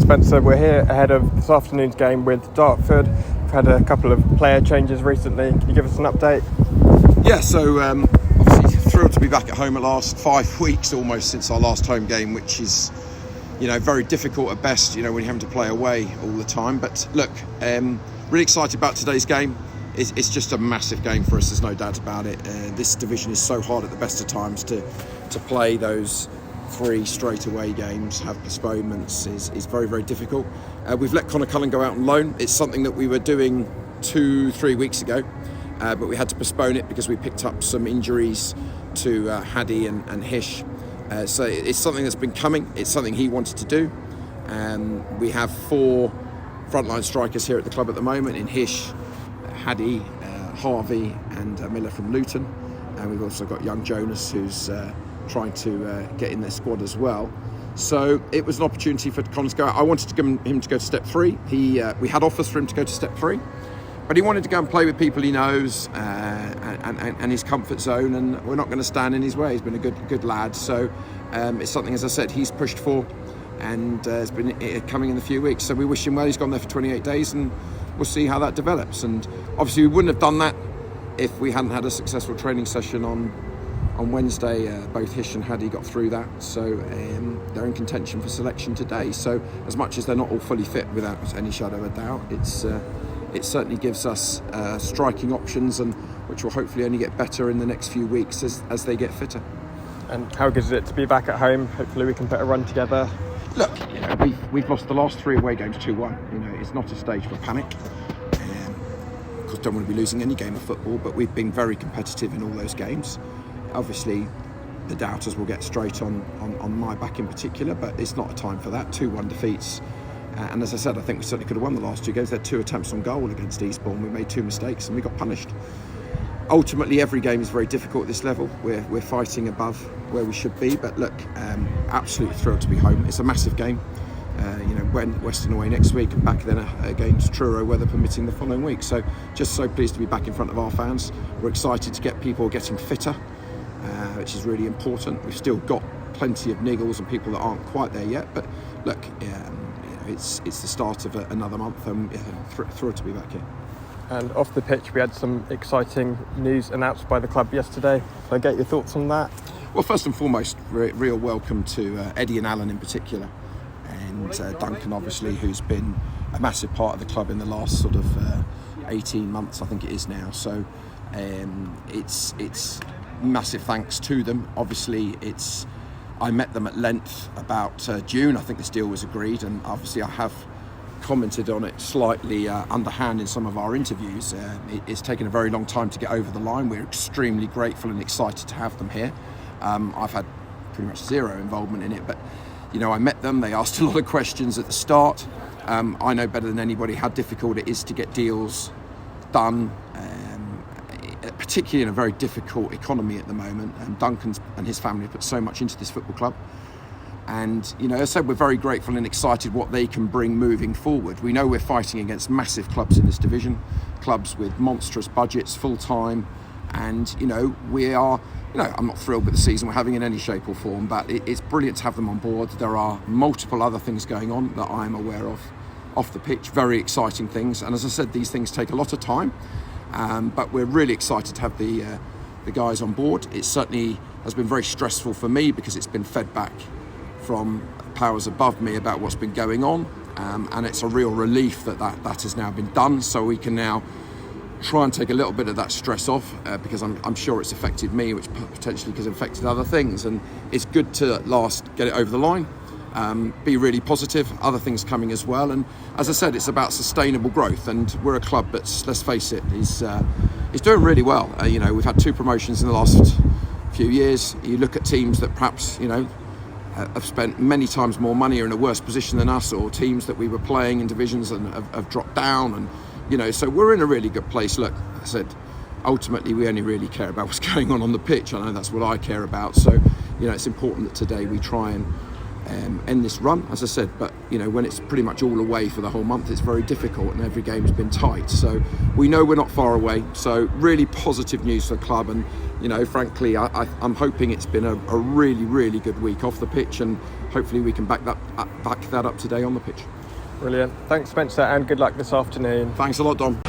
Spencer, we're here ahead of this afternoon's game with Dartford. We've had a couple of player changes recently. Can you give us an update? Yeah, so obviously thrilled to be back at home at last. 5 weeks almost since our last home game, which is, very difficult at best, when you're having to play away all the time. But look, really excited about today's game. It's just a massive game for us, there's no doubt about it. This division is so hard at the best of times to play those 3 straight away games, have postponements is very, very difficult. We've let Connor Cullen go out on loan. It's something that we were doing 2-3 weeks ago, but we had to postpone it because we picked up some injuries to Haddy and Hish. So it's something that's been coming. It's something he wanted to do. We have 4 frontline strikers here at the club at the moment in Hish, Haddy, Harvey and Miller from Luton. And we've also got young Jonas who's trying to get in their squad as well. So it was an opportunity for Connor to go out. I wanted to give him to go to step 3. We had offers for him to go to step 3, but he wanted to go and play with people he knows and his comfort zone, and we're not going to stand in his way. He's been a good lad. So it's something, as I said, he's pushed for, and it's been coming in a few weeks. So we wish him well. He's gone there for 28 days, and we'll see how that develops. And obviously we wouldn't have done that if we hadn't had a successful training session on Wednesday. Both Hish and Haddy got through that, so they're in contention for selection today. So as much as they're not all fully fit, without any shadow of a doubt, it certainly gives us striking options, and which will hopefully only get better in the next few weeks as they get fitter. And how good is it to be back at home? Hopefully we can put a run together. Look, we've lost the last 3 away games 2-1. It's not a stage for panic. Of course, don't want to be losing any game of football, but we've been very competitive in all those games. Obviously, the doubters will get straight on my back in particular, but it's not a time for that. 2-1 defeats. And as I said, I think we certainly could have won the last 2 games. They had 2 attempts on goal against Eastbourne. We made 2 mistakes and we got punished. Ultimately, every game is very difficult at this level. We're fighting above where we should be. But look, absolutely thrilled to be home. It's a massive game. Western away next week and back then against Truro, weather permitting, the following week. So just so pleased to be back in front of our fans. We're excited to get people getting fitter, which is really important. We've still got plenty of niggles and people that aren't quite there yet. But look, it's the start of another month, and thrilled to be back here. And off the pitch, we had some exciting news announced by the club yesterday. So I get your thoughts on that? Well, first and foremost, real welcome to Eddie and Alan in particular, and Duncan, obviously, who's been a massive part of the club in the last sort of 18 months, I think it is now. So it's massive thanks to them. Obviously, I met them at length about June. I think this deal was agreed, and obviously I have commented on it slightly underhand in some of our interviews. It's taken a very long time to get over the line. We're extremely grateful and excited to have them here. I've had pretty much zero involvement in it, but I met them. They asked a lot of questions at the start. I know better than anybody how difficult it is to get deals done, particularly in a very difficult economy at the moment. And Duncan and his family put so much into this football club. And, as I said, we're very grateful and excited what they can bring moving forward. We know we're fighting against massive clubs in this division, clubs with monstrous budgets, full-time. And, we are, I'm not thrilled with the season we're having in any shape or form, but it's brilliant to have them on board. There are multiple other things going on that I'm aware of off the pitch, very exciting things. And as I said, these things take a lot of time. But we're really excited to have the guys on board. It certainly has been very stressful for me because it's been fed back from powers above me about what's been going on, and it's a real relief that has now been done, so we can now try and take a little bit of that stress off, because I'm sure it's affected me, which potentially has affected other things, and it's good to at last get it over the line, be really positive, other things coming as well. And as I said, it's about sustainable growth, and we're a club that's, let's face it, is doing really well. We've had 2 promotions in the last few years. You look at teams that perhaps have spent many times more money, are in a worse position than us, or teams that we were playing in divisions and have dropped down, and so we're in a really good place. Look, I said, ultimately we only really care about what's going on the pitch. I know that's what I care about, so it's important that today we try and end this run, as I said. But when it's pretty much all away for the whole month, it's very difficult, and every game's been tight. So we know we're not far away. So really positive news for the club, and you know, frankly, I'm hoping it's been a really, really good week off the pitch, and hopefully we can back that up today on the pitch. Brilliant. Thanks, Spencer, and good luck this afternoon. Thanks a lot, Dom.